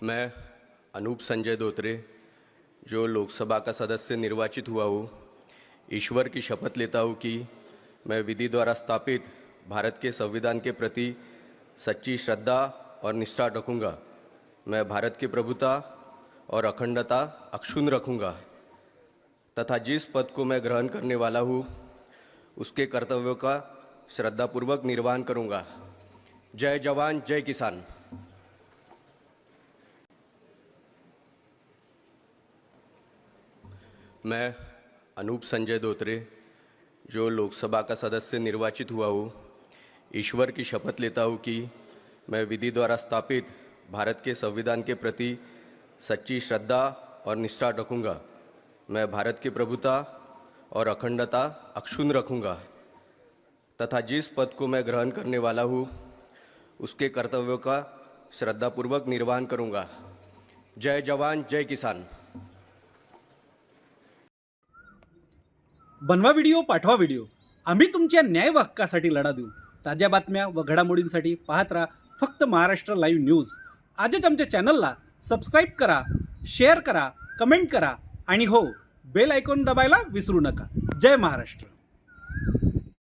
मैं अनूप संजय धोत्रे जो लोकसभा का सदस्य निर्वाचित हुआ हूँ, ईश्वर की शपथ लेता हूँ कि मैं विधि द्वारा स्थापित भारत के संविधान के प्रति सच्ची श्रद्धा और निष्ठा रखूँगा। मैं भारत की प्रभुता और अखंडता अक्षुण्ण रखूँगा तथा जिस पद को मैं ग्रहण करने वाला हूँ उसके कर्तव्यों का श्रद्धापूर्वक निर्वहन करूँगा। जय जवान, जय किसान। मैं अनूप संजय धोत्रे जो लोकसभा का सदस्य निर्वाचित हुआ हूँ, ईश्वर की शपथ लेता हूँ कि मैं विधि द्वारा स्थापित भारत के संविधान के प्रति सच्ची श्रद्धा और निष्ठा रखूँगा। मैं भारत की प्रभुता और अखंडता अक्षुण्ण रखूँगा तथा जिस पद को मैं ग्रहण करने वाला हूँ उसके कर्तव्यों का श्रद्धापूर्वक निर्वहन करूँगा। जय जवान, जय किसान। बनवा व्हिडिओ, पाठवा व्हिडिओ। आम्ही तुमच्या न्याय व हक्कासाठी लढा देऊ। ताज्या बातम्या व घडामोडींसाठी पाहत राहा फक्त महाराष्ट्र लाईव्ह न्यूज। आजच आमच्या चॅनलला सबस्क्राईब करा, शेअर करा, कमेंट करा आणि हो, बेल आयकॉन दाबायला विसरू नका। जय महाराष्ट्र।